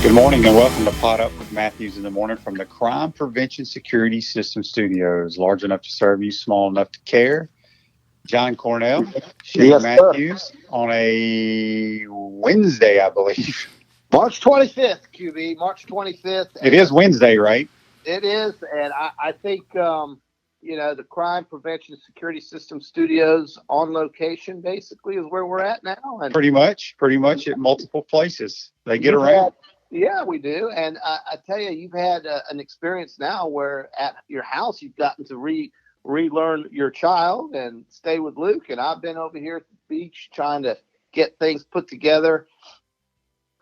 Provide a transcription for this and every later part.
Good morning and welcome to Pot Up with Matthews in the morning from the Crime Prevention Security System Studios. Large enough to serve you, small enough to care. John Cornell, Shane Yes, sir. Matthews on a Wednesday, I believe. March 25th, QB, March 25th. It is Wednesday, right? It is, and I think, the Crime Prevention Security System Studios on location basically is where we're at now. And Pretty much at multiple places. They get you've around. yeah, we do. And I tell you, you've had an experience now where at your house you've gotten to relearn your child and stay with Luke. And I've been over here at the beach trying to get things put together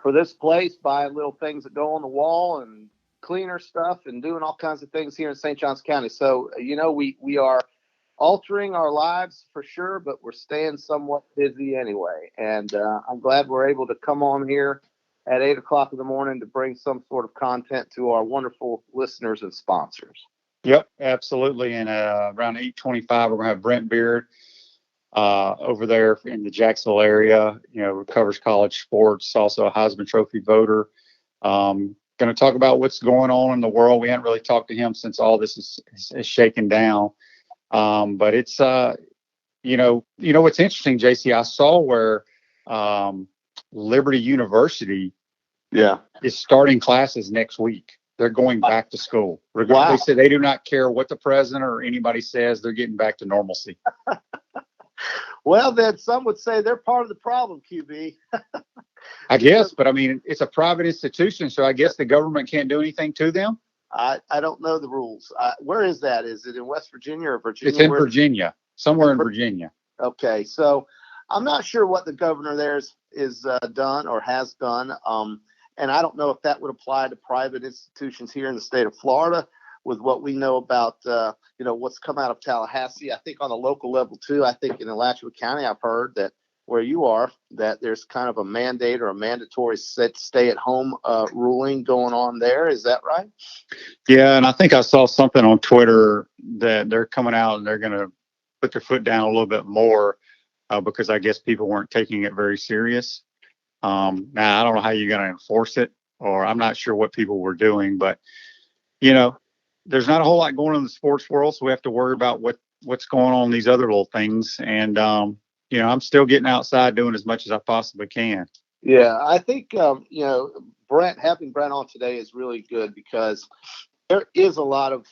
for this place, buying little things that go on the wall and cleaner stuff and doing all kinds of things here in St. Johns County. So, we are altering our lives for sure, but we're staying somewhat busy anyway. And I'm glad we're able to come on here at 8 o'clock in the morning to bring some sort of content to our wonderful listeners and sponsors. Yep, absolutely. And around 8:25, we're going to have Brent Beaird over there in the Jacksonville area, covers college sports, also a Heisman Trophy voter. Going to talk about what's going on in the world. We haven't really talked to him since all this is shaken down. But it's, what's interesting, JC, I saw where Liberty University is starting classes next week. They're going back to school. Wow. They said they do not care what the president or anybody says. They're getting back to normalcy. Well, then some would say they're part of the problem, QB. I guess, but I mean, it's a private institution, so I guess the government can't do anything to them. I don't know the rules. Where is that? Is it in West Virginia or Virginia? It's in Virginia, somewhere in Virginia. Okay, so I'm not sure what the governor there is done or has done. And I don't know if that would apply to private institutions here in the state of Florida with what we know about, what's come out of Tallahassee. I think on the local level, too, I think in Alachua County, I've heard that where you are, that there's kind of a mandate or a mandatory stay-at-home ruling going on there. Is that right? Yeah, and I think I saw something on Twitter that they're coming out and they're going to put their foot down a little bit more because I guess people weren't taking it very serious. Now, I don't know how you're going to enforce it, or I'm not sure what people were doing, but, there's not a whole lot going on in the sports world, so we have to worry about what's going on in these other little things. And, I'm still getting outside doing as much as I possibly can. Yeah, I think, having Brent on today is really good because there is a lot of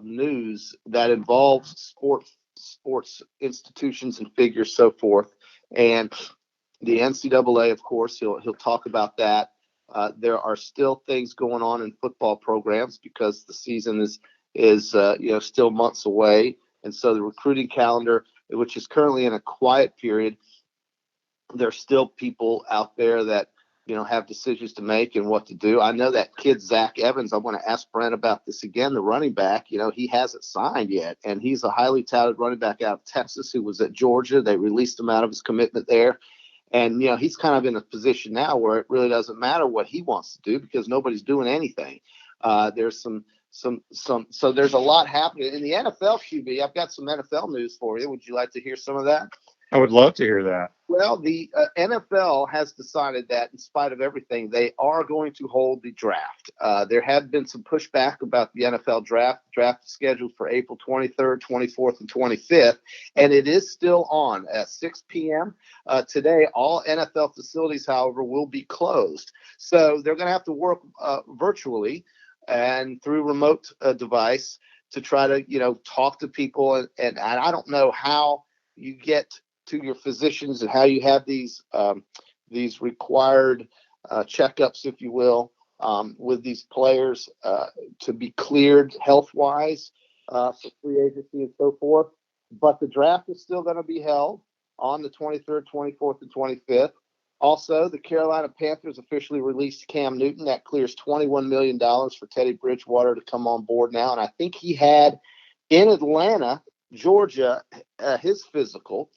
news that involves sports institutions and figures, so forth. And the NCAA, of course, he'll talk about that. There are still things going on in football programs because the season is still months away. And so the recruiting calendar, which is currently in a quiet period, there's still people out there that, have decisions to make and what to do. I know that kid, Zach Evans, I want to ask Brent about this again, the running back, he hasn't signed yet. And he's a highly touted running back out of Texas who was at Georgia. They released him out of his commitment there. And, he's kind of in a position now where it really doesn't matter what he wants to do because nobody's doing anything. There's so there's a lot happening in the NFL, QB. I've got some NFL news for you. Would you like to hear some of that? I would love to hear that. Well, the NFL has decided that in spite of everything, they are going to hold the draft. There had been some pushback about the NFL draft. The draft is scheduled for April 23rd, 24th, and 25th, and it is still on at 6 p.m. Today. All NFL facilities, however, will be closed. So they're going to have to work virtually and through remote device to try to, talk to people. And I don't know how you get to your physicians and how you have these required checkups, if you will, with these players to be cleared health-wise for free agency and so forth. But the draft is still going to be held on the 23rd, 24th, and 25th. Also, the Carolina Panthers officially released Cam Newton. That clears $21 million for Teddy Bridgewater to come on board now. And I think he had in Atlanta, Georgia, his physical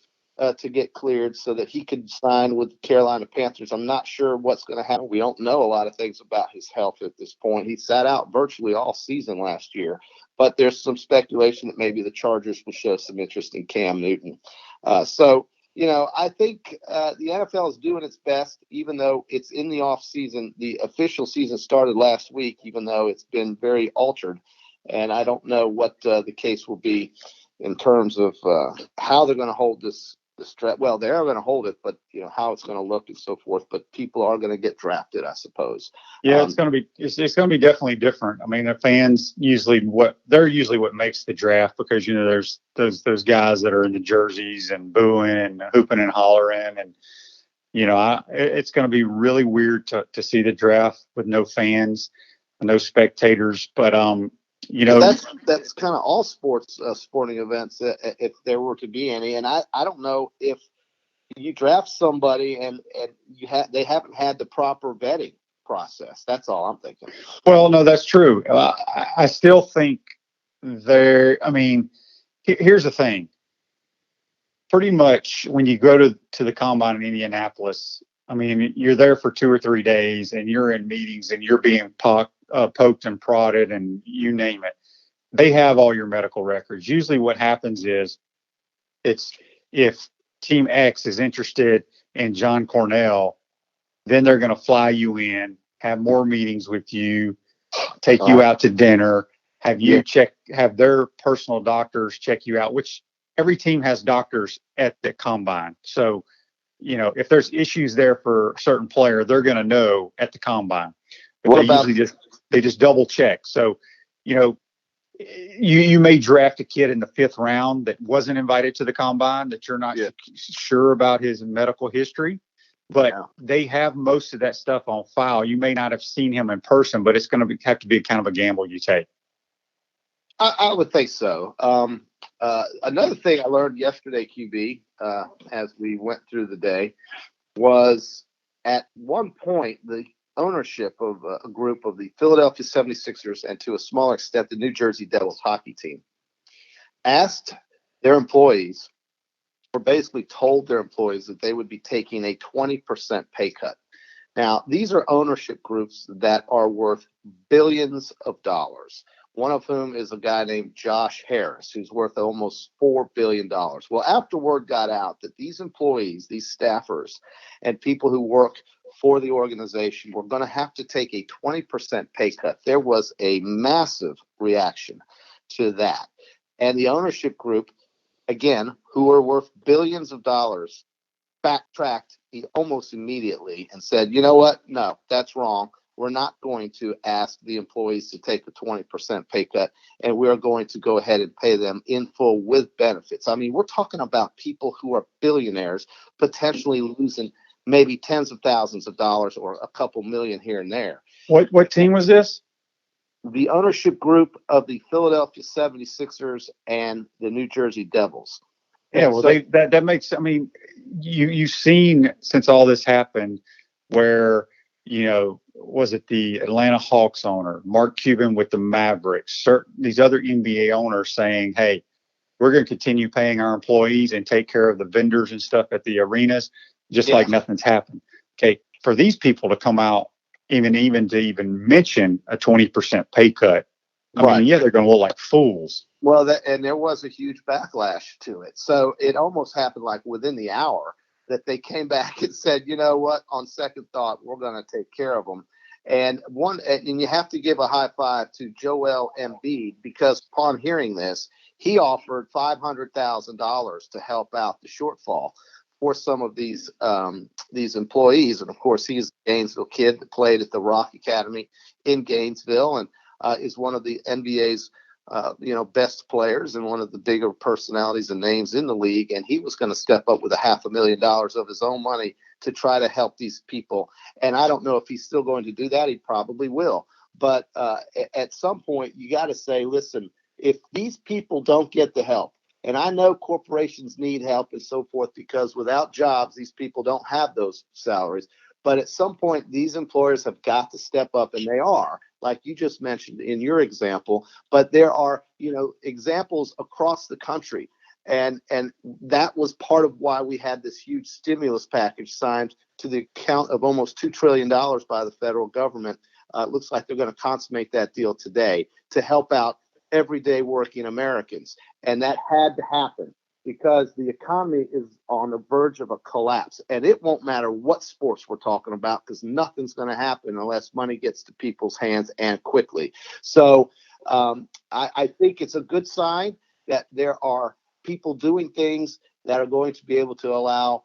to get cleared so that he could sign with the Carolina Panthers. I'm not sure what's going to happen. We don't know a lot of things about his health at this point. He sat out virtually all season last year, but there's some speculation that maybe the Chargers will show some interest in Cam Newton. So I think the NFL is doing its best, even though it's in the off season. The official season started last week, even though it's been very altered. And I don't know what the case will be in terms of how they're going to hold this draft. Well, they are going to hold it, but how it's going to look and so forth. But people are going to get drafted, I suppose. Yeah, it's going to be it's going to be definitely different. I mean, the fans usually what makes the draft, because there's those guys that are in the jerseys and booing and hooping and hollering, and it's going to be really weird to see the draft with no fans, no spectators. But that's kind of all sporting events, if there were to be any. And I don't know if you draft somebody and they haven't had the proper vetting process. That's all I'm thinking. Well, no, that's true. I still think I mean, here's the thing. Pretty much when you go to the combine in Indianapolis, I mean, you're there for 2 or 3 days and you're in meetings and you're being poked and prodded and you name it. They have all your medical records. Usually what happens is if Team X is interested in John Cornell, then they're going to fly you in, have more meetings with you, take you out to dinner, have their personal doctors check you out, which every team has doctors at the combine. So, if there's issues there for a certain player, they're going to know at the combine. But they just double check. So, you may draft a kid in the 5th round that wasn't invited to the combine, that you're not sure about his medical history, but they have most of that stuff on file. You may not have seen him in person, but it's going to have to be kind of a gamble you take. I would think so. Another thing I learned yesterday, QB, as we went through the day, was at one point the ownership of a group of the Philadelphia 76ers and to a smaller extent the New Jersey Devils hockey team asked their employees, or basically told their employees, that they would be taking a 20% pay cut. Now, these are ownership groups that are worth billions of dollars. One of whom is a guy named Josh Harris, who's worth almost $4 billion. Well, after word got out that these employees, these staffers, and people who work for the organization were going to have to take a 20% pay cut, there was a massive reaction to that. And the ownership group, again, who are worth billions of dollars, backtracked almost immediately and said, you know what? No, that's wrong. We're not going to ask the employees to take a 20% pay cut, and we're going to go ahead and pay them in full with benefits. I mean, we're talking about people who are billionaires potentially losing maybe tens of thousands of dollars or a couple million here and there. What team was this? The ownership group of the Philadelphia 76ers and the New Jersey Devils. Yeah, well, that makes. I mean, you've seen since all this happened, where was it the Atlanta Hawks owner, Mark Cuban with the Mavericks, these other NBA owners saying, "Hey, we're going to continue paying our employees and take care of the vendors and stuff at the arenas, just like nothing's happened." Okay, for these people to come out even to mention a 20% pay cut, I mean, they're going to look like fools. Well, and there was a huge backlash to it. So it almost happened like within the hour that they came back and said, you know what, on second thought, we're going to take care of them. And you have to give a high five to Joel Embiid, because upon hearing this, he offered $500,000 to help out the shortfall for some of these employees. And of course, he's a Gainesville kid that played at the Rock Academy in Gainesville and is one of the NBA's best players and one of the bigger personalities and names in the league. And he was going to step up with $500,000 of his own money to try to help these people. And I don't know if he's still going to do that. He probably will. But at some point, you got to say, listen, if these people don't get the help, and I know corporations need help and so forth, because without jobs, these people don't have those salaries. But at some point, these employers have got to step up, and they are, like you just mentioned in your example. But there are, examples across the country. And that was part of why we had this huge stimulus package signed to the count of almost $2 trillion by the federal government. It looks like they're going to consummate that deal today to help out everyday working Americans. And that had to happen. because the economy is on the verge of a collapse. And it won't matter what sports we're talking about, because nothing's going to happen unless money gets to people's hands and quickly. So I think it's a good sign that there are people doing things that are going to be able to allow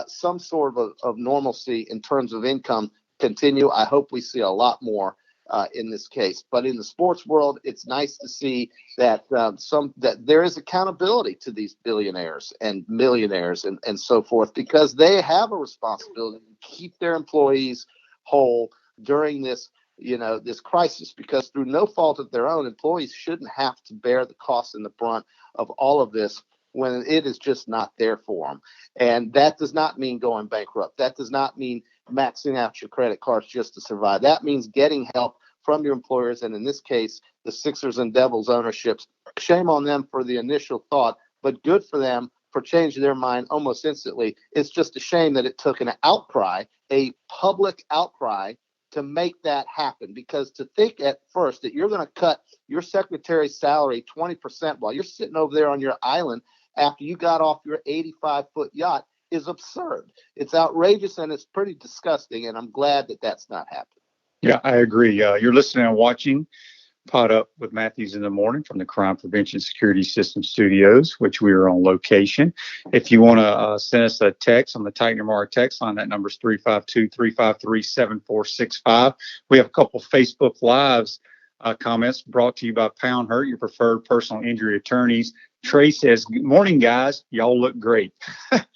some sort of normalcy in terms of income continue. I hope we see a lot more in this case. But in the sports world, it's nice to see that that there is accountability to these billionaires and millionaires and so forth, because they have a responsibility to keep their employees whole during this this crisis, because through no fault of their own, employees shouldn't have to bear the cost and the brunt of all of this when it is just not there for them. And that does not mean going bankrupt. That does not mean maxing out your credit cards just to survive. That means getting help from your employers, and in this case, the Sixers and Devils ownerships. Shame on them for the initial thought, but good for them for changing their mind almost instantly. It's just a shame that it took an outcry, a public outcry, to make that happen. Because to think at first that you're going to cut your secretary's salary 20% while you're sitting over there on your island after you got off your 85-foot yacht is absurd. It's outrageous, and it's pretty disgusting, and I'm glad that that's not happening. Yeah, I agree. You're listening and watching Pot Up with Matthews in the Morning from the Crime Prevention Security System Studios, which we are on location. If you want to send us a text on the Titan Mara text line, that number is 352-353-7465. We have a couple Facebook Lives comments brought to you by Pound Hurt, your preferred personal injury attorneys. Trey says, "Good morning, guys. Y'all look great." We're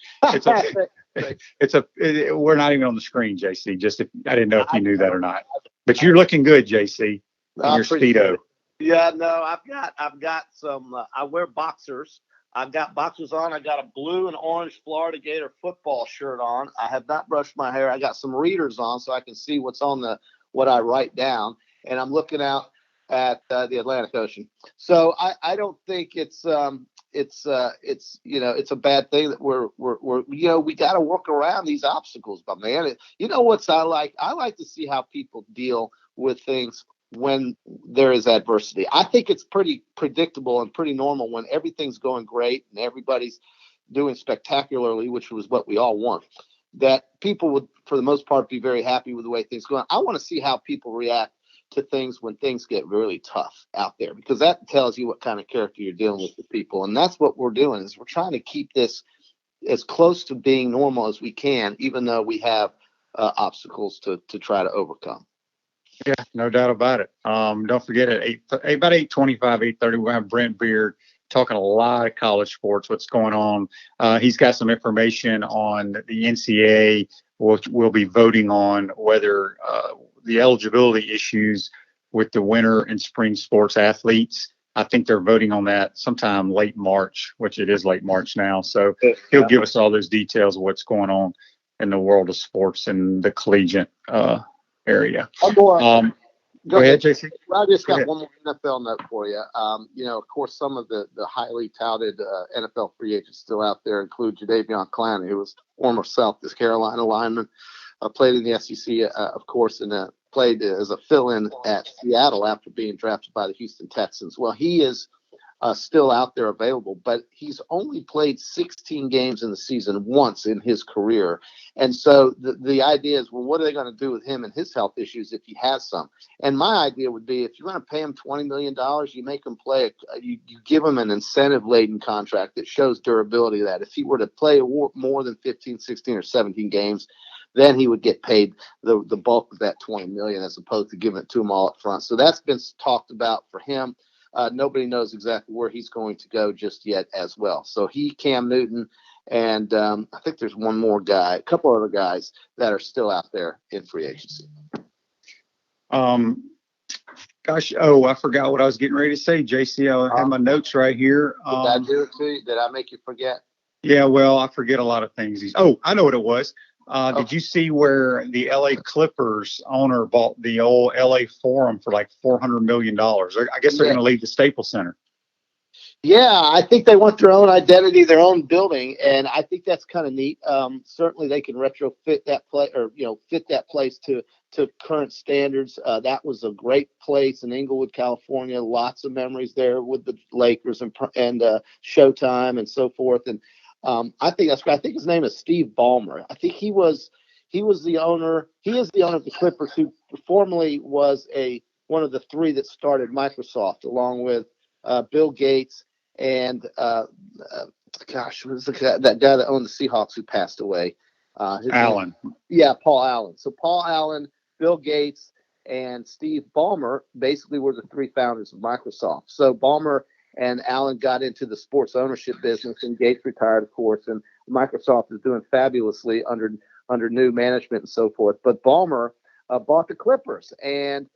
not even on the screen, JC. I didn't know if you knew that or not, but you're looking good, JC. In your Speedo. Yeah, no, I've got some. I wear boxers. I've got boxers on. I got a blue and orange Florida Gator football shirt on. I have not brushed my hair. I got some readers on so I can see what's on what I write down, and I'm looking out at the Atlantic Ocean. So I don't think it's a bad thing that we're we got to work around these obstacles, but man, I like to see how people deal with things when there is adversity. I think it's pretty predictable and pretty normal when everything's going great and everybody's doing spectacularly, which was what we all want, that people would, for the most part, be very happy with the way things go. I want to see how people react to things when things get really tough out there, because that tells you what kind of character you're dealing with people. And that's what we're doing, is we're trying to keep this as close to being normal as we can, even though we have obstacles to try to overcome. Yeah, no doubt about it. Don't forget at about 8:25, 8:30, we're going to have Brent Beaird talking a lot of college sports, what's going on. He's got some information on the NCAA, which we'll be voting on whether the eligibility issues with the winter and spring sports athletes. I think they're voting on that sometime late March, which it is late March now. So he'll give us all those details of what's going on in the world of sports and the collegiate area. Go ahead, JC. I just got one more NFL note for you. Of course, some of the highly touted NFL free agents still out there include Jadeveon Clowney, who was former South Carolina lineman, played in the SEC, of course, and played as a fill-in at Seattle after being drafted by the Houston Texans. Well, he is still out there available, but he's only played 16 games in the season once in his career. And so the idea is, well, what are they going to do with him and his health issues if he has some? And my idea would be, if you're going to pay him $20 million, you make him play, you give him an incentive-laden contract that shows durability, that if he were to play more than 15, 16, or 17 games, then he would get paid the bulk of that $20 million, as opposed to giving it to him all up front. So that's been talked about for him. Nobody knows exactly where he's going to go just yet as well. So Cam Newton, and I think there's one more guy, a couple other guys that are still out there in free agency. I forgot what I was getting ready to say, JC. I have my notes right here. Did I do it to you? Did I make you forget? Yeah, well, I forget a lot of things. I know what it was. Did you see where the LA Clippers owner bought the old LA Forum for like $400 million? I guess they're going to leave the Staples Center. Yeah, I think they want their own identity, their own building, and I think that's kind of neat. Certainly, they can retrofit that place, or fit that place to current standards. That was a great place in Inglewood, California. Lots of memories there with the Lakers and Showtime and so forth. And I think that's great. I think his name is Steve Ballmer. I think he was the owner. He is the owner of the Clippers, who formerly was a one of the three that started Microsoft, along with Bill Gates and gosh, what was that guy that owned the Seahawks who passed away? Allen. Yeah, Paul Allen. So Paul Allen, Bill Gates, and Steve Ballmer basically were the three founders of Microsoft. So Ballmer and Allen got into the sports ownership business, and Gates retired, of course, and Microsoft is doing fabulously under new management and so forth. But Ballmer bought the Clippers, and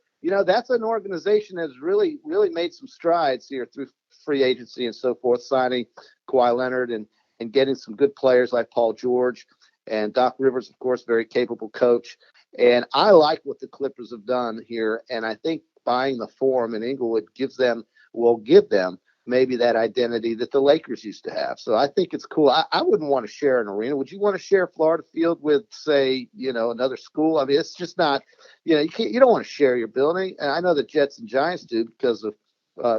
that's an organization that's really made some strides here through free agency and so forth, signing Kawhi Leonard and getting some good players like Paul George and Doc Rivers, of course, very capable coach. And I like what the Clippers have done here, and I think buying the Forum in Inglewood will give them maybe that identity that the Lakers used to have. So I think it's cool. I wouldn't want to share an arena. Would you want to share Florida Field with, say, another school? I mean, it's just not, you don't want to share your building. And I know the Jets and Giants do because of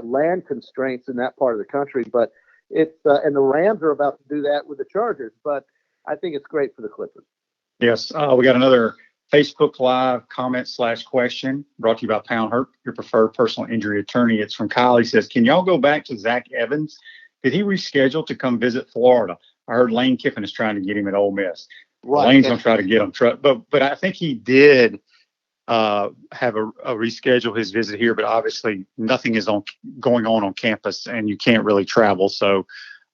land constraints in that part of the country, but and the Rams are about to do that with the Chargers. But I think it's great for the Clippers. Yes. We got another Facebook Live comment/question brought to you by Pound Hurt, your preferred personal injury attorney. It's from Kyle. He says, can y'all go back to Zach Evans? Did he reschedule to come visit Florida? I heard Lane Kiffin is trying to get him at Ole Miss. Right. Lane's going to try to get him. But I think he did have a reschedule his visit here, but obviously nothing is going on campus and you can't really travel. So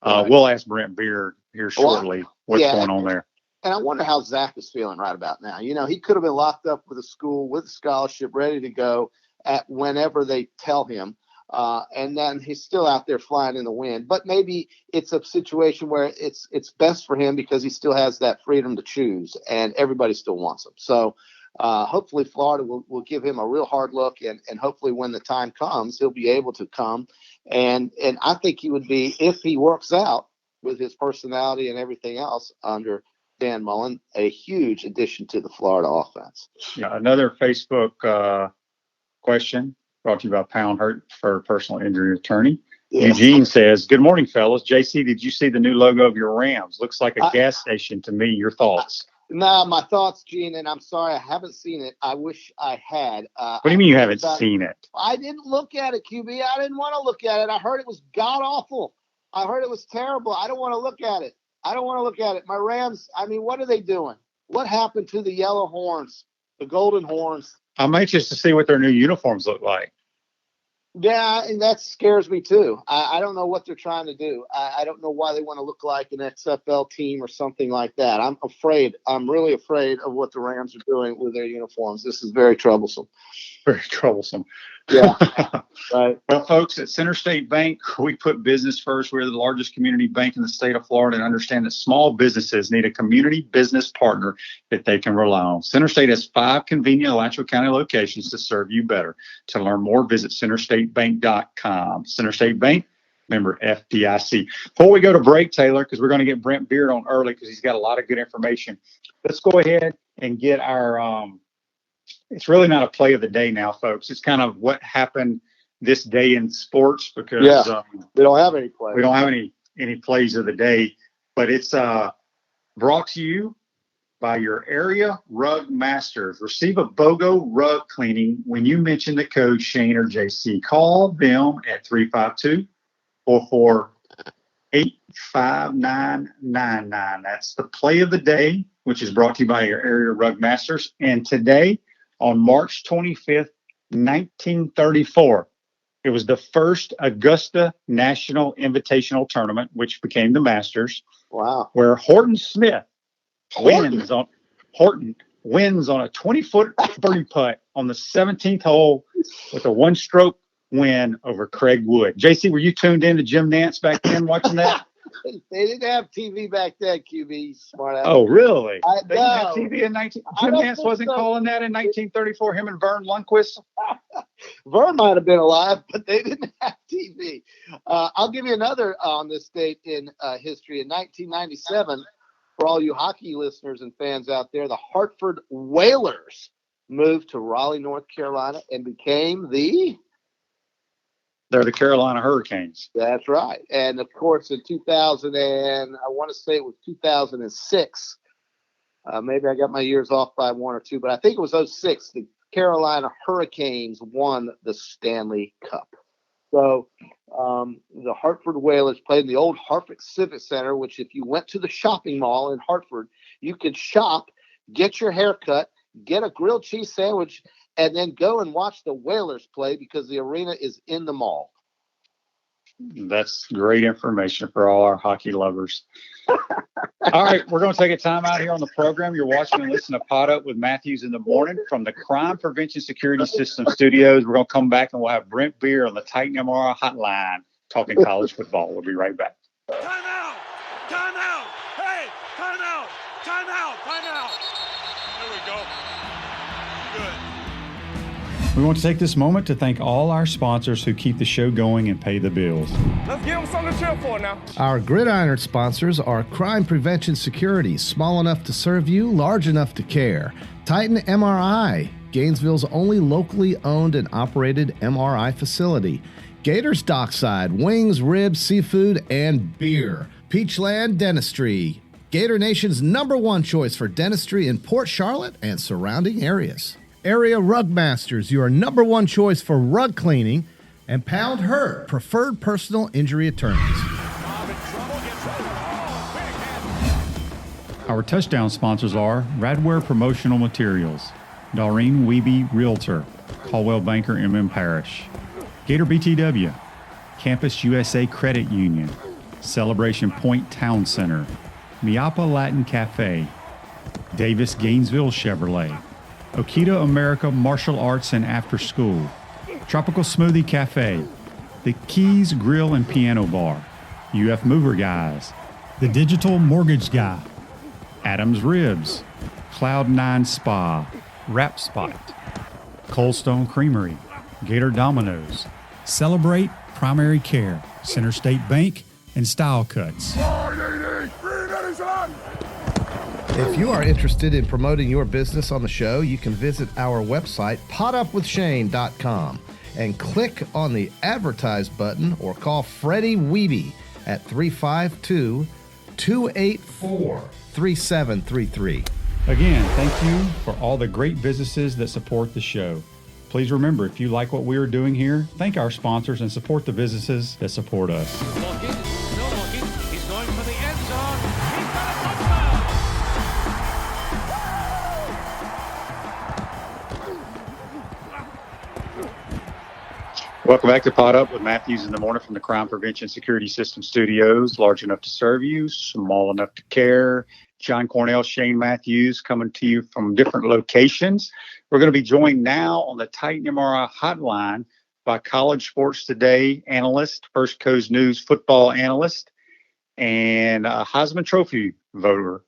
right. We'll ask Brent Beaird here shortly what's going on there. And I wonder how Zach is feeling right about now. He could have been locked up with a school, with a scholarship, ready to go at whenever they tell him. And then he's still out there flying in the wind. But maybe it's a situation where it's best for him because he still has that freedom to choose, and everybody still wants him. So hopefully Florida will give him a real hard look, and hopefully when the time comes, he'll be able to come. And I think he would be, if he works out with his personality and everything else under Dan Mullen, a huge addition to the Florida offense. Yeah, another Facebook question brought to you by Pound Hurt for personal injury attorney. Yeah. Eugene says, good morning, fellas. JC, did you see the new logo of your Rams? Looks like a gas station to me. Your thoughts? Nah, my thoughts, Gene, and I'm sorry I haven't seen it. I wish I had. What do you mean you haven't seen it? I didn't look at it, QB. I didn't want to look at it. I heard it was god-awful. I heard it was terrible. I don't want to look at it. My Rams, I mean, what are they doing? What happened to the yellow horns, the golden horns? I'm anxious to see what their new uniforms look like. Yeah, and that scares me too. I don't know what they're trying to do. I don't know why they want to look like an XFL team or something like that. I'm afraid. I'm really afraid of what the Rams are doing with their uniforms. This is very troublesome. Very troublesome. Yeah. Right. Well, folks, at Center State Bank, we put business first. We're the largest community bank in the state of Florida and understand that small businesses need a community business partner that they can rely on. Center State has 5 convenient Alachua County locations to serve you better. To learn more, visit centerstatebank.com. Center State Bank, member FDIC. Before we go to break, Taylor, because we're going to get Brent Beaird on early because he's got a lot of good information, let's go ahead and get our it's really not a play of the day now, folks. It's kind of what happened this day in sports because we don't have any plays. We don't have any plays of the day, but it's brought to you by your area rug masters. Receive a BOGO rug cleaning when you mention the code Shane or JC. Call them at 352-448-5999. That's the play of the day, which is brought to you by your area rug masters. And today, on March 25th, 1934, it was the first Augusta National Invitational Tournament, which became the Masters. Wow. Where Horton Smith wins on a 20-foot birdie putt on the 17th hole with a 1-stroke win over Craig Wood. JC, were you tuned in to Jim Nance back then watching that? They didn't have TV back then, QB. Smart ass. Oh, really? They didn't have No. TV in 19. Jim Nance wasn't calling that in 1934. Him and Vern Lundquist. Vern might have been alive, but they didn't have TV. I'll give you another on this date in history. In 1997, for all you hockey listeners and fans out there, the Hartford Whalers moved to Raleigh, North Carolina, and became They're the Carolina Hurricanes. That's right. And of course, in 2000, and I want to say it was 2006. Maybe I got my years off by 1 or 2, but I think it was 2006. The Carolina Hurricanes won the Stanley Cup. So the Hartford Whalers played in the old Hartford Civic Center, which if you went to the shopping mall in Hartford, you could shop, get your hair cut, get a grilled cheese sandwich, and then go and watch the Whalers play because the arena is in the mall. That's great information for all our hockey lovers. All right, we're going to take a time out here on the program. You're watching and listening to Pot Up with Matthews in the morning from the Crime Prevention Security System Studios. We're going to come back and we'll have Brent Beaird on the Titan MRI hotline talking college football. We'll be right back. Time out! Time out! Hey! Time out! Time out! Time out! There we go. Good. We want to take this moment to thank all our sponsors who keep the show going and pay the bills. Let's give them something to cheer for now. Our Gridiron sponsors are Crime Prevention Security, small enough to serve you, large enough to care. Titan MRI, Gainesville's only locally owned and operated MRI facility. Gators Dockside, wings, ribs, seafood, and beer. Peachland Dentistry, Gator Nation's #1 choice for dentistry in Port Charlotte and surrounding areas. Area Rug Masters, your #1 choice for rug cleaning. And Pound Hurt, preferred personal injury attorneys. Our touchdown sponsors are Radware Promotional Materials, Doreen Wiebe Realtor, Caldwell Banker M.M. Parish, Gator BTW, Campus USA Credit Union, Celebration Point Town Center, Miapa Latin Cafe, Davis Gainesville Chevrolet, Okita America Martial Arts and After School, Tropical Smoothie Cafe, The Keys Grill and Piano Bar, UF Mover Guys, The Digital Mortgage Guy, Adams Ribs, Cloud9 Spa, Wrap Spot, Coldstone Creamery, Gator Dominoes, Celebrate Primary Care, Center State Bank, and Style Cuts. If you are interested in promoting your business on the show, you can visit our website, potupwithshane.com, and click on the advertise button or call Freddie Wiebe at 352-284-3733. Again, thank you for all the great businesses that support the show. Please remember, if you like what we are doing here, thank our sponsors and support the businesses that support us. Looking, still looking. He's going for the end zone. He's got a touchdown. Welcome back to Pot Up with Matthews in the morning from the Crime Prevention Security System Studios. Large enough to serve you, small enough to care. John Cornell, Shane Matthews coming to you from different locations. We're going to be joined now on the Titan MRI hotline by College Sports Today analyst, First Coast News football analyst, and Heisman Trophy voter,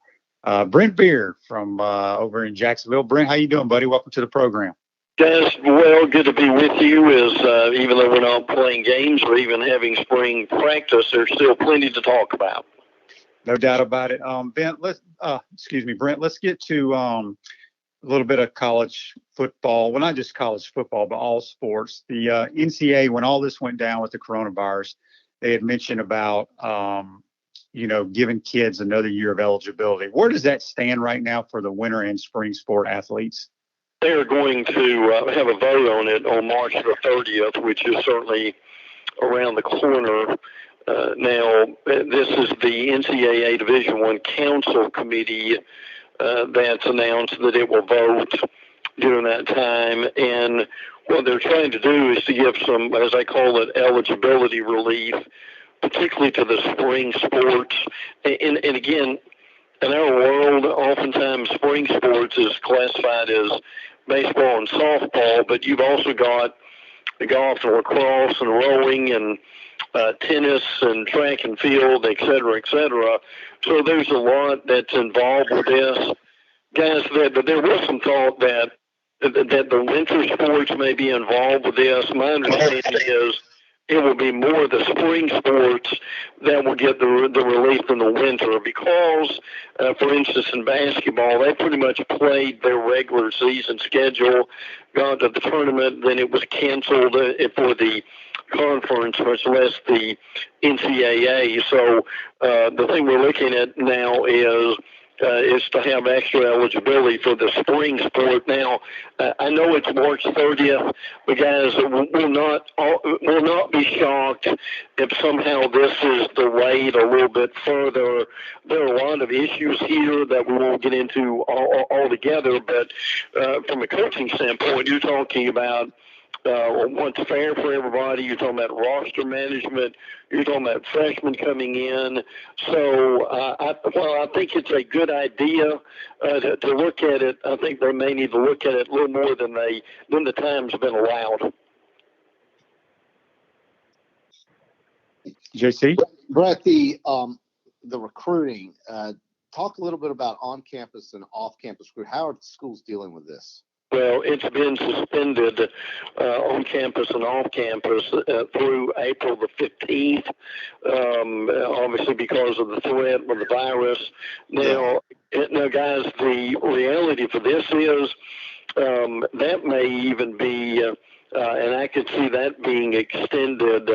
Brent Beaird from over in Jacksonville. Brent, how you doing, buddy? Welcome to the program. Guys, well, good to be with you. Even though we're not playing games or even having spring practice, there's still plenty to talk about. No doubt about it. Brent, let's get to a little bit of college football. Well, not just college football, but all sports. The NCAA, when all this went down with the coronavirus, they had mentioned about, giving kids another year of eligibility. Where does that stand right now for the winter and spring sport athletes? They're going to have a vote on it on March the 30th, which is certainly around the corner. Now, this is the NCAA Division I Council Committee that's announced that it will vote during that time. And what they're trying to do is to give some, as I call it, eligibility relief, particularly to the spring sports. And again, in our world, oftentimes spring sports is classified as baseball and softball, but you've also got the golf and lacrosse and rowing and tennis and track and field, et cetera, et cetera. So there's a lot that's involved with this. Guys, but there was some thought that the winter sports may be involved with this. My understanding is it will be more the spring sports that will get the relief in the winter because, for instance, in basketball, they pretty much played their regular season schedule, got to the tournament, then it was canceled for the conference, much less the NCAA. So the thing we're looking at now is to have extra eligibility for the spring sport. Now, I know it's March 30th, but guys, we'll not be shocked if somehow this is delayed a little bit further. There are a lot of issues here that we won't get into all together, but from a coaching standpoint, you're talking about what's fair for everybody. You're talking about roster management. You're talking about freshmen coming in. So while I think it's a good idea to look at it, I think they may need to look at it a little more than the time's been allowed. JC? Brett, the recruiting, talk a little bit about on-campus and off-campus recruiting. How are the schools dealing with this? Well, it's been suspended on campus and off campus through April the 15th, obviously because of the threat of the virus. Now, guys, the reality for this is that may even be, and I could see that being extended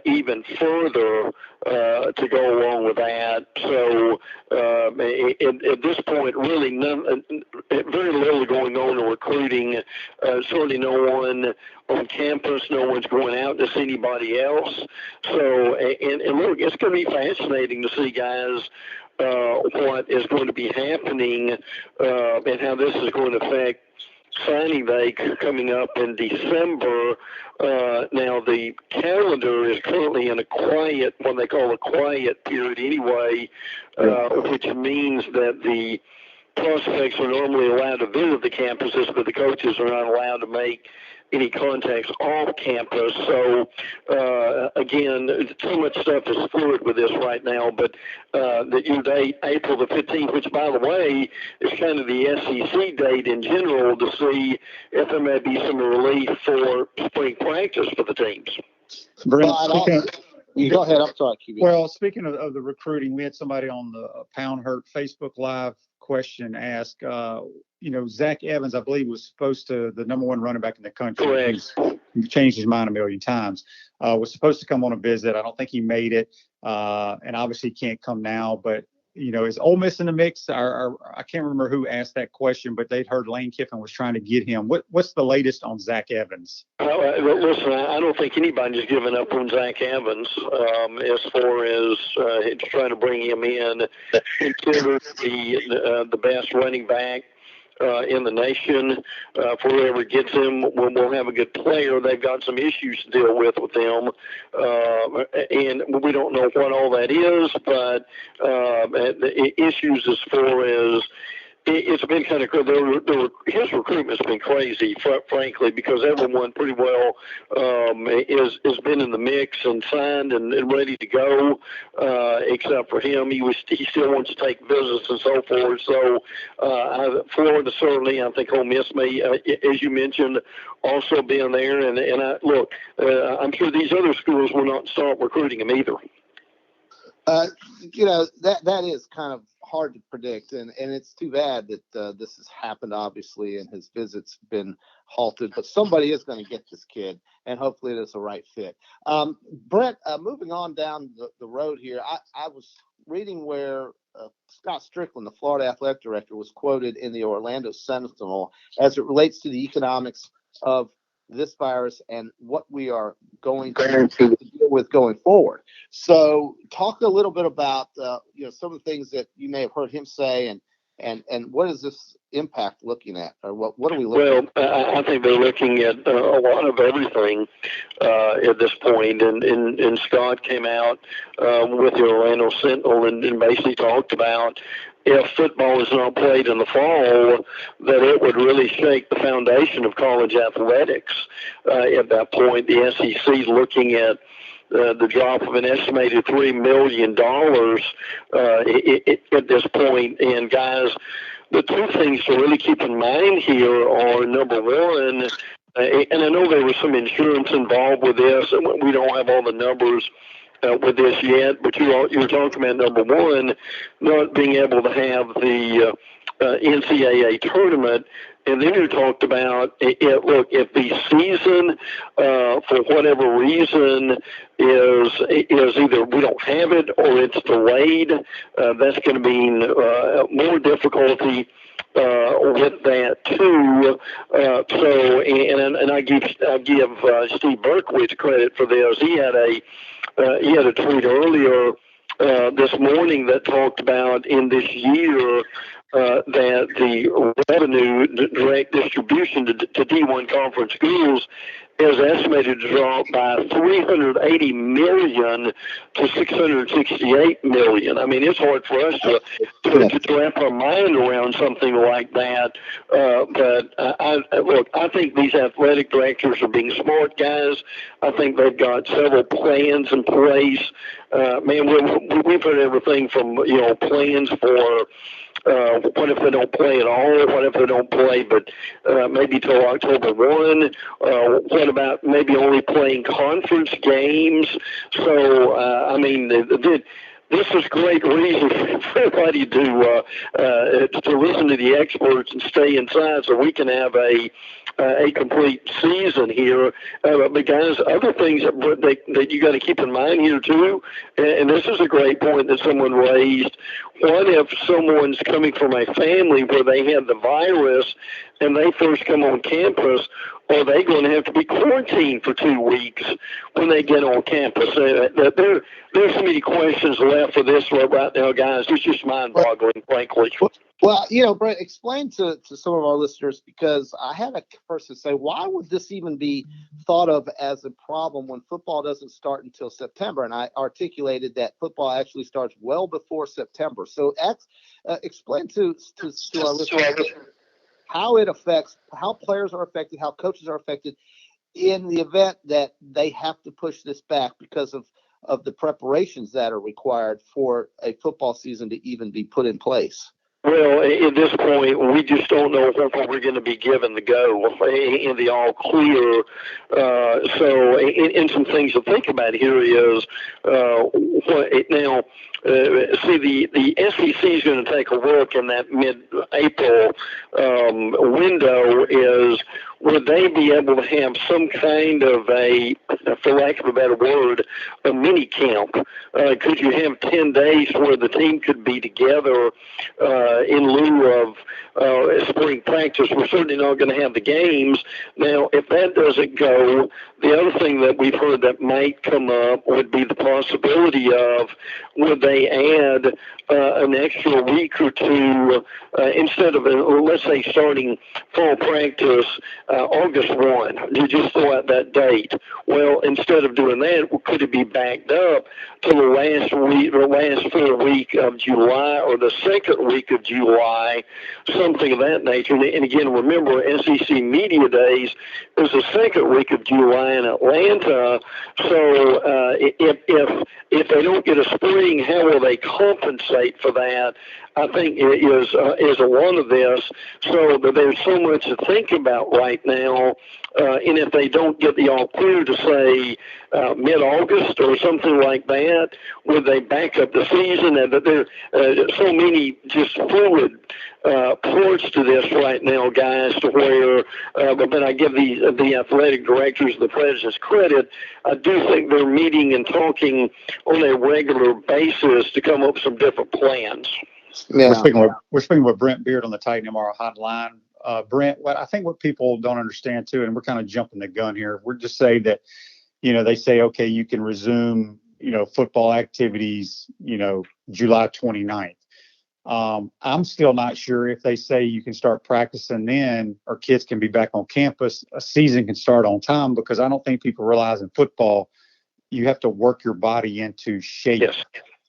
even further to go along with that. So at this point, really very little going on in recruiting. Certainly no one on campus, no one's going out to see anybody else. So, and look, it's going to be fascinating to see, guys, what is going to be happening and how this is going to affect signing day coming up in December. Now the calendar is currently in what they call a quiet period anyway, which means that the prospects are normally allowed to visit the campuses, but the coaches are not allowed to make any contacts off campus. So again, too much stuff is fluid with this right now, but the due date, April the 15th, which by the way is kind of the SEC date in general, to see if there may be some relief for spring practice for the teams. Brent, go ahead. I'm sorry, QB. Well, speaking of the recruiting, we had somebody on the Pound Hurt Facebook Live question ask, Zach Evans, I believe, was supposed to, the number one running back in the country. Correct. He's changed his mind a million times. Was supposed to come on a visit. I don't think he made it, and obviously can't come now. But is Ole Miss in the mix? I can't remember who asked that question, but they'd heard Lane Kiffin was trying to get him. What's the latest on Zach Evans? Listen, I don't think anybody's given up on Zach Evans as far as trying to bring him in. Considered the best running back in the nation. For whoever gets him, we'll have a good player. They've got some issues to deal with him, and we don't know what all that is, but the issues as far as it's been kind of good. His recruitment's been crazy, frankly, because everyone pretty well has been in the mix and signed and ready to go, except for him. He still wants to take visits and so forth. So Florida certainly, I think Ole Miss may, as you mentioned, also being there. And I'm sure these other schools will not start recruiting him either. That is kind of hard to predict, and it's too bad that this has happened, obviously, and his visit's been halted, but somebody is going to get this kid, and hopefully it's the right fit. Brent, moving on down the road here, I was reading where Scott Strickland, the Florida athletic director, was quoted in the Orlando Sentinel as it relates to the economics of this virus and what we are going to deal with going forward. So talk a little bit about some of the things that you may have heard him say, and what is this impact looking at, or what are we looking at? Well, I think they're looking at a lot of everything at this point, and Scott came out with the Orlando Sentinel and basically talked about if football is not played in the fall, that it would really shake the foundation of college athletics. At that point, the SEC is looking at the drop of an estimated $3 million at this point. And guys, the two things to really keep in mind here are, number one, and I know there was some insurance involved with this, and we don't have all the numbers with this yet, but you're talking about, number one, not being able to have the NCAA tournament. And then you talked about, look, if the season, for whatever reason, is either we don't have it or it's delayed, that's going to mean more difficulty with that too. And I give Steve Berkowitz credit for this. He had a tweet earlier this morning that talked about in this year that the revenue direct distribution to D1 conference schools is estimated to drop by $380 million to $668 million. I mean, it's hard for us to wrap our mind around something like that. But I think these athletic directors are being smart guys. I think they've got several plans in place. We've heard everything from plans for. What if they don't play at all? What if they don't play but maybe till October 1? What about maybe only playing conference games? So, this is great reason for everybody to listen to the experts and stay inside so we can have a complete season here. But guys, other things that you got to keep in mind here too, and this is a great point that someone raised. What if someone's coming from a family where they have the virus and they first come on campus? Are they going to have to be quarantined for 2 weeks when they get on campus? There's so many questions left for this right now, guys. It's just mind-boggling, frankly. Well, Brent, explain to some of our listeners, because I had a person say, why would this even be thought of as a problem when football doesn't start until September? And I articulated that football actually starts well before September. So explain to our listeners how it affects, how players are affected, how coaches are affected in the event that they have to push this back because of the preparations that are required for a football season to even be put in place. Well, at this point, we just don't know what we're going to be given the go in the all clear. And some things to think about here is the SEC is going to take a look in that mid-April window. Is would they be able to have some kind of for lack of a better word, a mini camp? Could you have 10 days where the team could be together in lieu of spring practice? We're certainly not going to have the games. Now, if that doesn't go, the other thing that we've heard that might come up would be the possibility of, would they add an extra week or two instead of, let's say, starting fall practice August 1, you just throw out that date. Well, instead of doing that, could it be backed up to the last full week of July or the second week of July, something of that nature? And again, remember, SEC Media Days is the second week of July in Atlanta. So if they don't get a spring, how will they compensate for that? I think is a lot of this. So there's so much to think about right now. And if they don't get the all clear to say mid-August or something like that, would they back up the season? And there are so many just fluid parts to this right now, guys, to where, but I give the athletic directors, the presidents credit. I do think they're meeting and talking on a regular basis to come up with some different plans. Yeah. We're speaking with Brent Beaird on the Titan MRI hotline. Brent, I think what people don't understand too, and we're kind of jumping the gun here. We're just saying that, they say, okay, you can resume, football activities, July 29th. I'm still not sure if they say you can start practicing then, or kids can be back on campus, a season can start on time, because I don't think people realize in football, you have to work your body into shape. Yes.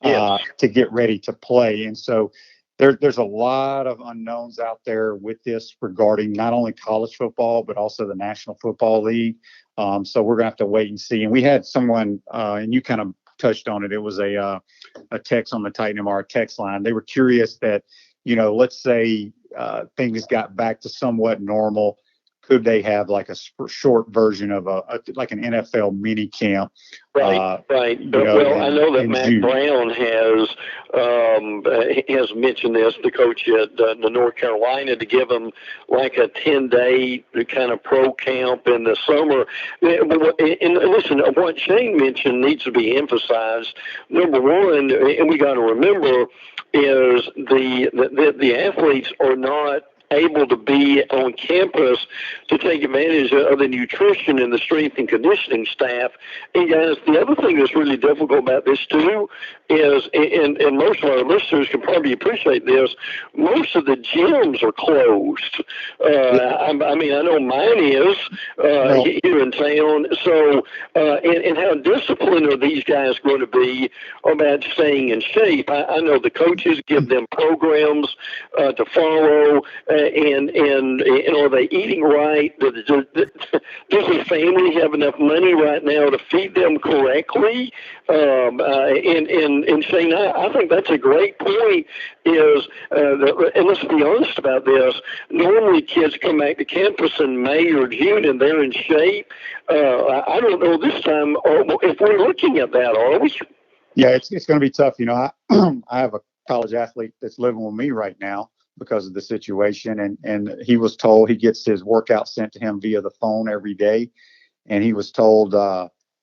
To get ready to play. And so There's a lot of unknowns out there with this regarding not only college football, but also the National Football League. So we're going to have to wait and see. And we had someone, and you kind of touched on it. It was a text on the Titan MR text line. They were curious that, let's say things got back to somewhat normal. Could they have like a short version of like an NFL mini camp? Right. I know that Matt June. Brown has mentioned this, the coach at North Carolina, to give them like a 10-day kind of pro camp in the summer. And listen, what Shane mentioned needs to be emphasized. Number one, and we got to remember, is the athletes are not able to be on campus to take advantage of the nutrition and the strength and conditioning staff. And guys, the other thing that's really difficult about this too is, and most of our listeners can probably appreciate this, most of the gyms are closed. I know mine is here in town. So, and how disciplined are these guys going to be about staying in shape? I know the coaches give them programs to follow. And are they eating right? Does the family have enough money right now to feed them correctly? And Shane, I think that's a great point. And let's be honest about this. Normally, kids come back to campus in May or June, and they're in shape. I don't know this time if we're looking at that, are we? Yeah, it's going to be tough. I have a college athlete that's living with me right now because of the situation. And he was told he gets his workout sent to him via the phone every day. And he was told,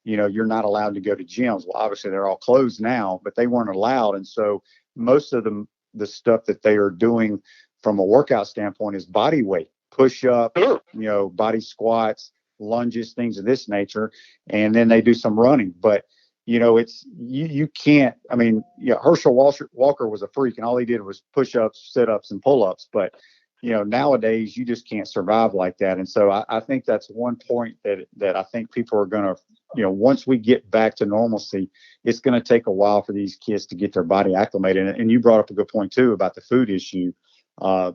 you're not allowed to go to gyms. Well, obviously they're all closed now, but they weren't allowed. And so most of the stuff that they are doing from a workout standpoint is body weight, push-ups, body squats, lunges, things of this nature. And then they do some running. But it's you can't. Herschel Walker was a freak, and all he did was push-ups, sit-ups, and pull-ups. But nowadays you just can't survive like that. And so I think that's one point that I think people are going to, once we get back to normalcy, it's going to take a while for these kids to get their body acclimated. And you brought up a good point too about the food issue. A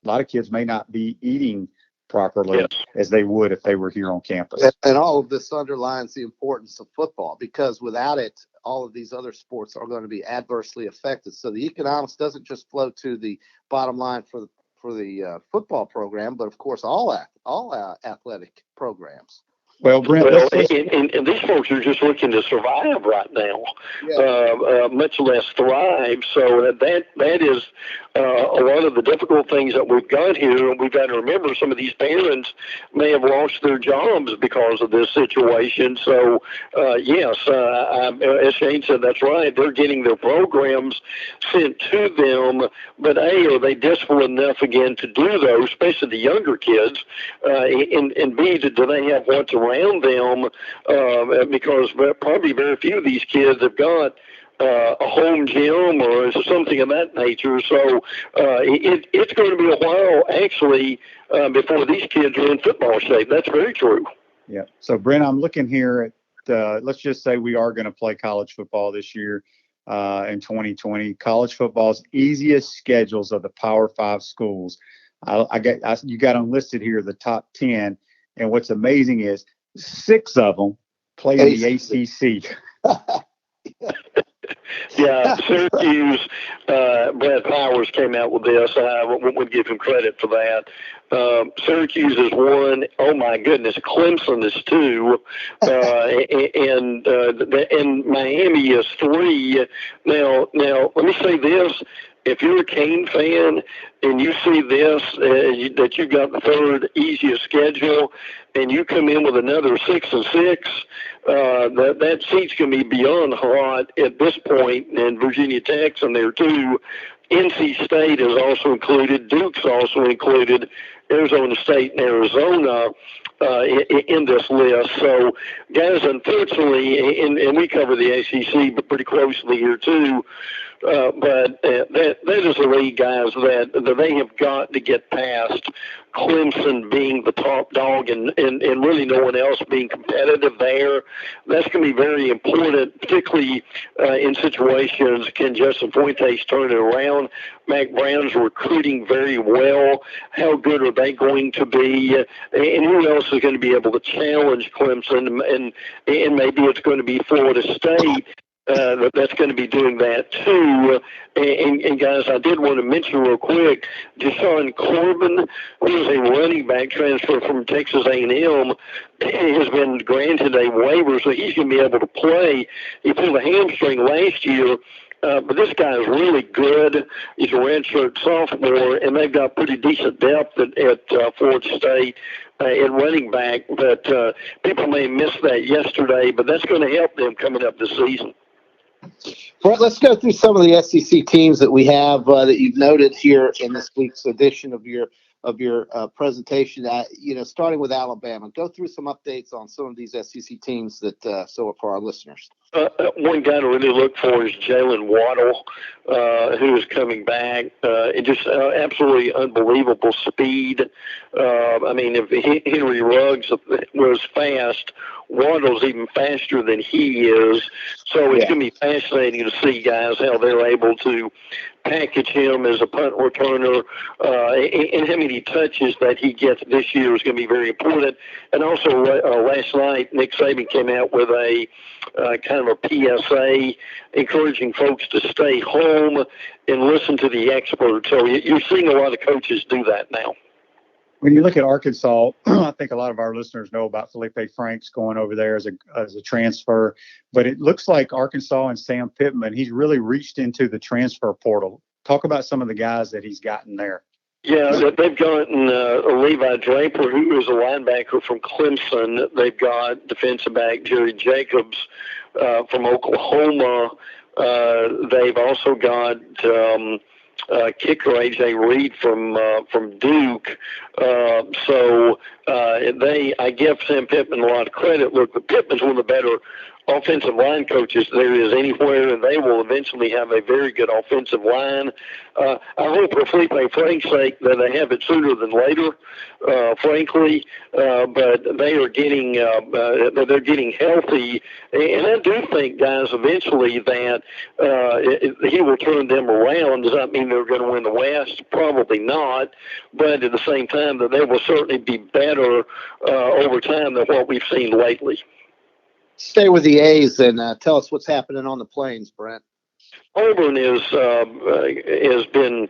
lot of kids may not be eating properly as they would if they were here on campus. And all of this underlines the importance of football, because without it, all of these other sports are going to be adversely affected. So the economics doesn't just flow to the bottom line for the football program, but of course all athletic programs. Well, Brent, and these folks are just looking to survive right now, much less thrive. So that is a lot of the difficult things that we've got here. And we've got to remember some of these parents may have lost their jobs because of this situation. So, yes, as Shane said, that's right. They're getting their programs sent to them. But, A, are they disciplined enough again to do those, especially the younger kids? And B, do they have what's around them, because probably very few of these kids have got a home gym or something of that nature. So it's going to be a while, actually, before these kids are in football shape. That's very true. Yeah. So, Brent, I'm looking here at, let's just say we are going to play college football this year in 2020. College football's easiest schedules of the Power 5 schools. You got them listed here, the top 10. And what's amazing is 6 of them play in the ACC. Yeah, Syracuse, Brad Powers came out with this. I would give him credit for that. Syracuse is 1. Oh my goodness, Clemson is 2, and Miami is 3. Now, let me say this. If you're a Cane fan and you see this, that you got the 3rd easiest schedule, and you come in with another 6 and 6, that seat's going to be beyond hot at this point. And Virginia Tech's in there too. NC State is also included. Duke's also included. Arizona State and Arizona in this list. So, guys, unfortunately, and we cover the ACC, but pretty closely here too. but that is the league, guys, that they have got to get past Clemson being the top dog and really no one else being competitive there. That's going to be very important, particularly in situations. Can Justin Fuentes turn it around? Mac Brown's recruiting very well. How good are they going to be? And who else is going to be able to challenge Clemson? And maybe it's going to be Florida State. That's going to be doing that too. And guys, I did want to mention real quick, Deshaun Corbin, who is a running back transfer from Texas A&M, has been granted a waiver, so he's going to be able to play. He pulled a hamstring last year. But this guy is really good. He's a redshirt sophomore, and they've got pretty decent depth at Florida State in running back. But people may have missed that yesterday, but that's going to help them coming up this season. Brent, let's go through some of the SEC teams that we have that you've noted here in this week's edition of your presentation. Starting with Alabama, go through some updates on some of these SEC teams that so for our listeners. One guy to really look for is Jalen Waddle, who is coming back. Just absolutely unbelievable speed. If Henry Ruggs was fast, Waddle's even faster than he is. So it's going to be fascinating to see, guys, how they're able to package him as a punt returner, and how many touches that he gets this year is going to be very important. And also last night, Nick Saban came out with a kind of a PSA encouraging folks to stay home and listen to the experts. So you're seeing a lot of coaches do that now. When you look at Arkansas, I think a lot of our listeners know about Felipe Franks going over there as a transfer. But it looks like Arkansas and Sam Pittman, he's really reached into the transfer portal. Talk about some of the guys that he's gotten there. Yeah, they've gotten Levi Draper, who is a linebacker from Clemson. They've got defensive back Jerry Jacobs from Oklahoma. They've also got kicker A.J. Reed from Duke. I give Sam Pittman a lot of credit. Look, Pittman's one of the better offensive line coaches there is anywhere, and they will eventually have a very good offensive line. I hope for Felipe Frank's sake that they have it sooner than later, frankly. But they are getting they're getting healthy, and I do think, guys, eventually that he will turn them around. Does that mean they're going to win the West? Probably not. But at the same time, that they will certainly be better over time than what we've seen lately. Stay with the A's and tell us what's happening on the Plains, Brent. Auburn has been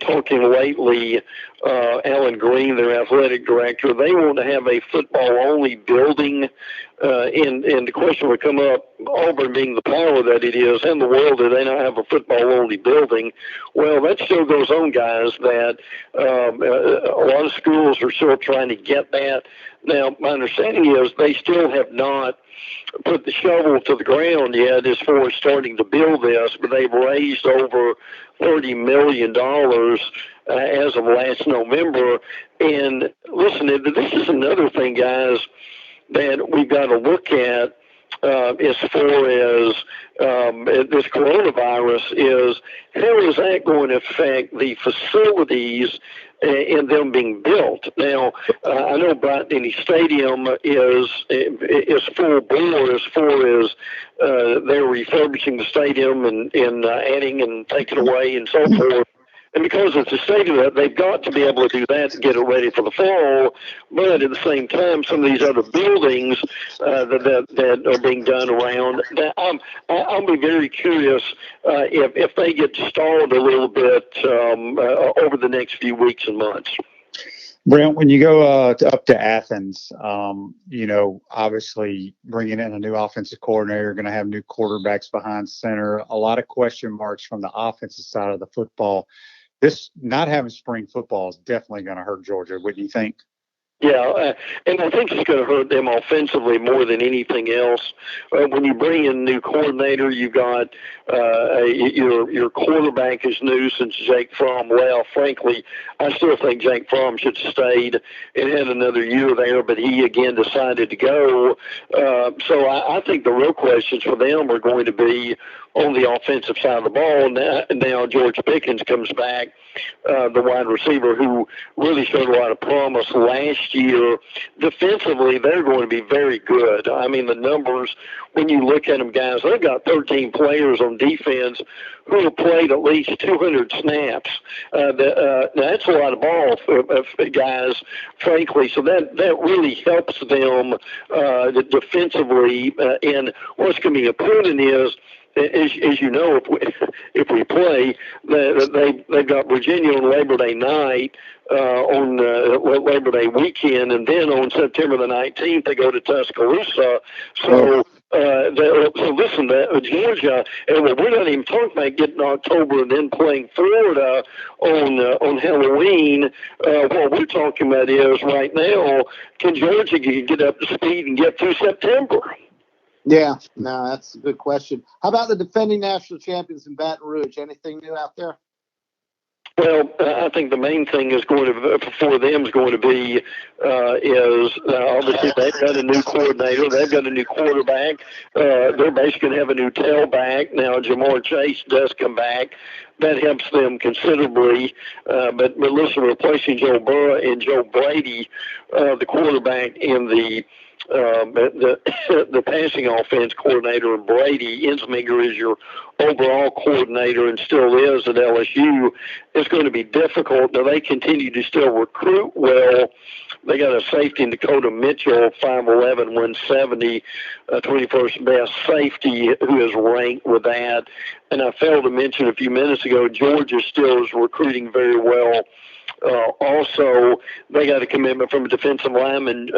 talking lately. Alan Green, their athletic director, they want to have a football-only building, and the question would come up: Auburn being the power that it is, in the world, do they not have a football-only building? Well, that still goes on, guys. That a lot of schools are still trying to get that. Now, my understanding is they still have not put the shovel to the ground yet as far as starting to build this, but they've raised over $30 million as of last November. And listen, this is another thing, guys, that we've got to look at as far as this coronavirus is how is that going to affect the facilities and them being built. Now, I know Bryant-Denny Stadium is full bore as far as they're refurbishing the stadium and adding and taking away and so forth. And because it's a stadium, they've got to be able to do that to get it ready for the fall. But at the same time, some of these other buildings that are being done around, I'll be very curious if they get stalled a little bit over the next few weeks and months. Brent, when you go up to Athens, obviously bringing in a new offensive coordinator, going to have new quarterbacks behind center, a lot of question marks from the offensive side of the football. This not having spring football is definitely going to hurt Georgia. What do you think? Yeah, and I think it's going to hurt them offensively more than anything else. When you bring in a new coordinator, you've got your quarterback is new since Jake Fromm left. Frankly, I still think Jake Fromm should have stayed and had another year there, but he again decided to go. So I think the real questions for them are going to be, on the offensive side of the ball. Now George Pickens comes back, the wide receiver who really showed a lot of promise last year. Defensively, they're going to be very good. I mean, the numbers, when you look at them, guys, they've got 13 players on defense who have played at least 200 snaps. That's a lot of ball for guys, frankly. So that really helps them defensively. And what's going to be important is, as you know, if we play, they've got Virginia on Labor Day night, on Labor Day weekend, and then on September the 19th they go to Tuscaloosa. So listen, Georgia, and we're not even talking about getting October and then playing Florida on Halloween. What we're talking about is right now, can Georgia get up to speed and get through September? Yeah, no, that's a good question. How about the defending national champions in Baton Rouge? Anything new out there? Well, I think the main thing is for them is going to be obviously they've got a new coordinator, they've got a new quarterback, they're basically going to have a new tailback. Now, Jamar Chase does come back. That helps them considerably. But listen, replacing Joe Burrow and Joe Brady, the quarterback and the passing offense coordinator, and Brady Ensminger is your overall coordinator and still is at LSU. It's going to be difficult. Now, they continue to still recruit well. They got a safety in Dakota Mitchell, 5'11", 170, 21st best safety, who is ranked with that. And I failed to mention a few minutes ago, Georgia still is recruiting very well. Also, they got a commitment from a defensive lineman,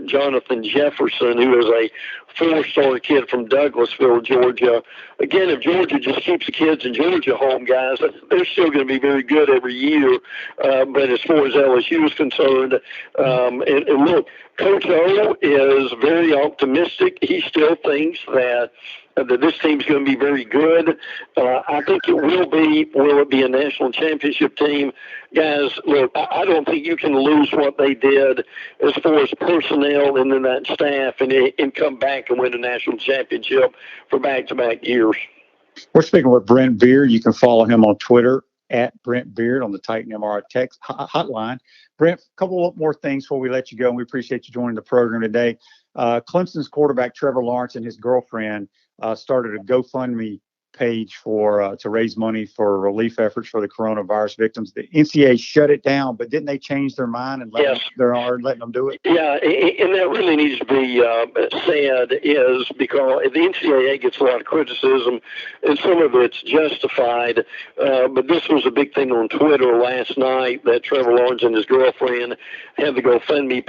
Jonathan Jefferson, who is a four-star kid from Douglasville, Georgia. Again, if Georgia just keeps the kids in Georgia home, guys, they're still going to be very good every year. But as far as LSU is concerned, and look, Coach O is very optimistic. He still thinks that this team's going to be very good. I think it will be. Will it be a national championship team? Guys, look, I don't think you can lose what they did as far as personnel and then that staff and come back and win a national championship for back-to-back years. We're speaking with Brent Beaird. You can follow him on Twitter at Brent Beaird on the Titan MRI text hotline. Brent, a couple more things before we let you go, and we appreciate you joining the program today. Clemson's quarterback Trevor Lawrence and his girlfriend started a GoFundMe page to raise money for relief efforts for the coronavirus victims. The NCAA shut it down, but didn't they change their mind and letting them do it? Yeah, and that really needs to be said, is because the NCAA gets a lot of criticism, and some of it's justified. But this was a big thing on Twitter last night that Trevor Lawrence and his girlfriend had the GoFundMe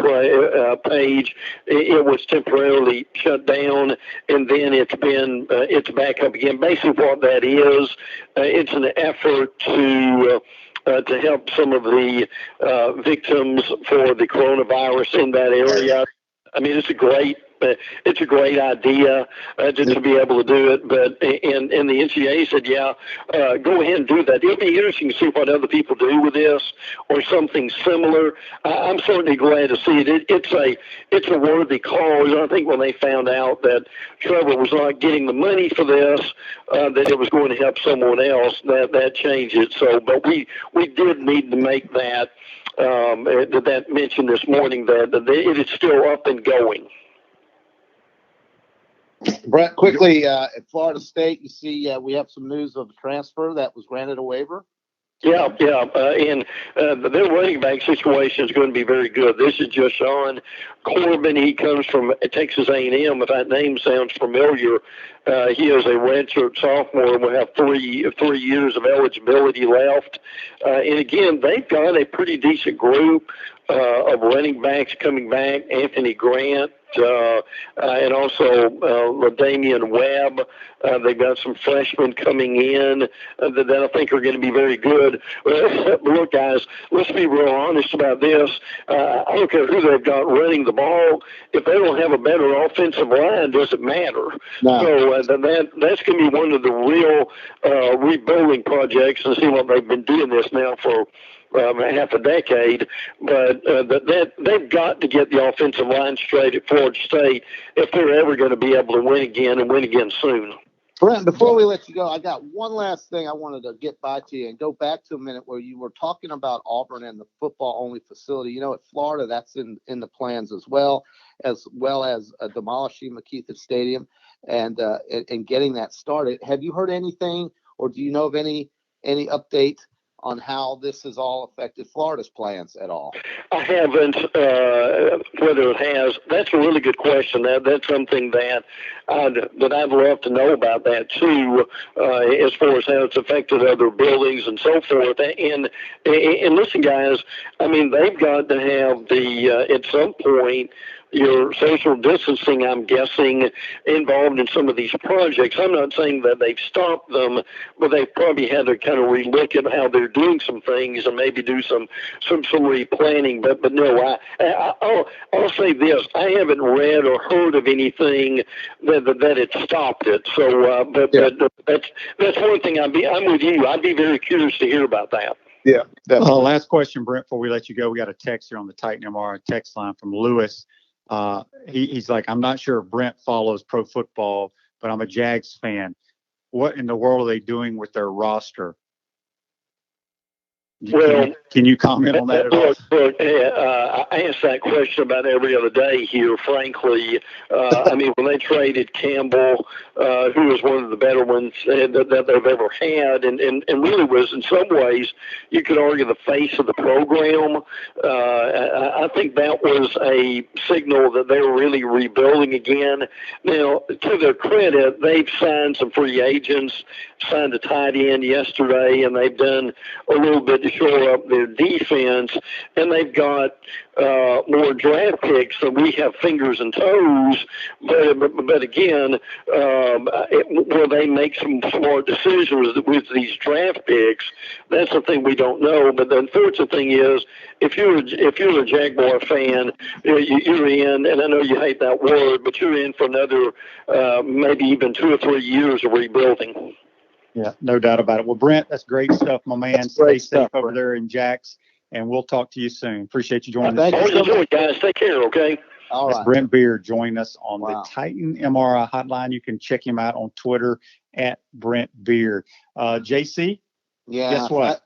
page. It was temporarily shut down, and then it's back up again. Basically, what that is, it's an effort to help some of the victims for the coronavirus in that area. I mean, it's a great idea to be able to do it. But and the NCAA said, go ahead and do that. It'll be interesting to see what other people do with this or something similar. I'm certainly glad to see it. It's a worthy cause. I think when they found out that Trevor was not getting the money for this, that it was going to help someone else, that changed it. So, but we did need to make that mention this morning that it is still up and going. Brent, quickly, at Florida State, you see we have some news of a transfer that was granted a waiver. Yeah, and their running back situation is going to be very good. This is Jashawn Corbin. He comes from Texas A&M. If that name sounds familiar, he is a redshirt sophomore and will have three years of eligibility left. And again, they've got a pretty decent group of running backs coming back. Anthony Grant, and also LaDamian Webb. They've got some freshmen coming in that I think are going to be very good. Look, guys, let's be real honest about this. I don't care who they've got running the ball. If they don't have a better offensive line, does it matter? No. So that's going to be one of the real rebuilding projects, and see what they've been doing this now for half a decade, but they've got to get the offensive line straight at Florida State if they're ever going to be able to win again and win again soon. Brent, before we let you go, I got one last thing I wanted to get by to you and go back to a minute where you were talking about Auburn and the football-only facility. At Florida, that's in the plans as well as demolishing McKeithen Stadium and getting that started. Have you heard anything, or do you know of any update on how this has all affected Florida's plans at all? I haven't. Whether it has, that's a really good question. That's something that I'd love to know about that too, as far as how it's affected other buildings and so forth. And listen, guys, I mean, they've got to have at some point, your social distancing, I'm guessing, involved in some of these projects. I'm not saying that they've stopped them, but they've probably had to kind of relook at how they're doing some things and maybe do some replanning. But no, I'll say this: I haven't read or heard of anything that it stopped it. So, but that's one thing. I'm with you. I'd be very curious to hear about that. Yeah. Last question, Brent, before we let you go. We got a text here on the Titan MRI text line from Lewis. He's like, I'm not sure if Brent follows pro football, but I'm a Jags fan. What in the world are they doing with their roster? Well, can you comment on that at all? Look, I ask that question about every other day here, frankly. I mean, when they traded Campbell, who was one of the better ones that they've ever had, and really was in some ways, you could argue, the face of the program. I think that was a signal that they were really rebuilding again. Now, to their credit, they've signed some free agents, signed a tight end yesterday, and they've done a little bit to shore up their defense, and they've got more draft picks, so we have fingers and toes. But again, will they make some smart decisions with these draft picks? That's the thing we don't know. But the unfortunate thing is, if you're a Jaguar fan, you're in, and I know you hate that word, but you're in for another maybe even 2 or 3 years of rebuilding. Yeah, no doubt about it. Well, Brent, that's great stuff, my man. Stay safe over there in Jax, and we'll talk to you soon. Appreciate you joining us. Thank you, guys. Take care, okay? All right. Brent Beaird joining us on the Titan MRI hotline. You can check him out on Twitter at Brent Beaird. JC? Yeah. Guess what?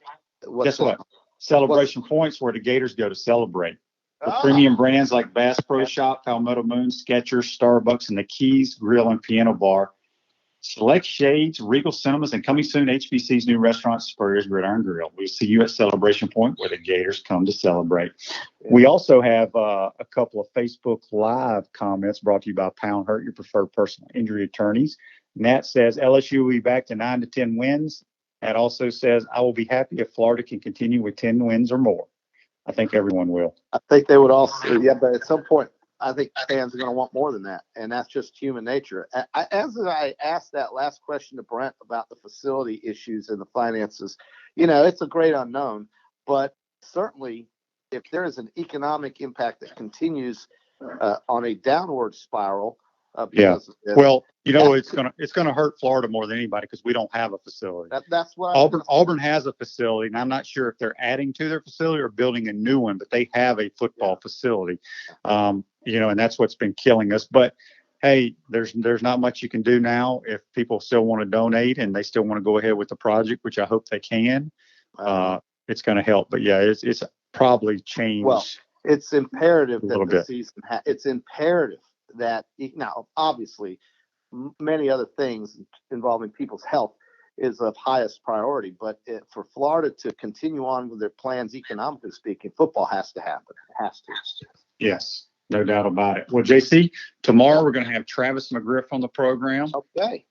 Guess what? Celebration Points, where the Gators go to celebrate. With premium brands like Bass Pro Shop, Palmetto Moon, Skechers, Starbucks, and the Keys Grill and Piano Bar. Select Shades, Regal Cinemas, and coming soon, HBC's new restaurant, Spurrier's Gridiron Grill. We'll see you at Celebration Point, where the Gators come to celebrate. Yeah. We also have a couple of Facebook Live comments brought to you by Pound Hurt, your preferred personal injury attorneys. Nat says LSU will be back to 9 to 10 wins. Nat also says, I will be happy if Florida can continue with 10 wins or more. I think everyone will. I think they would also, but at some point, I think fans are going to want more than that, and that's just human nature. As I asked that last question to Brent about the facility issues and the finances, it's a great unknown, but certainly if there is an economic impact that continues on a downward spiral, because of this, well, it's gonna hurt Florida more than anybody because we don't have a facility. That's what Auburn has a facility, and I'm not sure if they're adding to their facility or building a new one, but they have a football facility. And that's what's been killing us. But hey, there's not much you can do now if people still want to donate and they still want to go ahead with the project, which I hope they can. It's going to help. But yeah, it's probably changed. Well, it's imperative that the season. It's imperative that now, obviously, many other things involving people's health is of highest priority. But for Florida to continue on with their plans, economically speaking, football has to happen. It has to. Yes. No doubt about it. Well, JC, tomorrow we're going to have Travis McGriff on the program. Okay.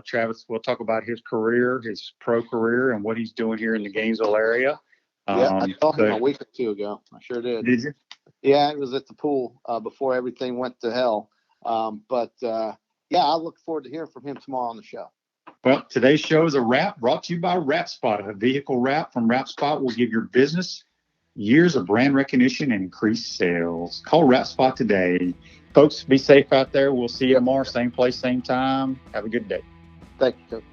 Travis, we'll talk about his career, his pro career, and what he's doing here in the Gainesville area. I saw him a week or two ago. I sure did. Did you? Yeah, it was at the pool before everything went to hell. But I look forward to hearing from him tomorrow on the show. Well, today's show is a wrap brought to you by Wrap Spot. A vehicle wrap from Wrap Spot will give your business years of brand recognition and increased sales. Call Wrap Spot today. Folks, be safe out there. We'll see you tomorrow. Same place, same time. Have a good day. Thank you, Coach.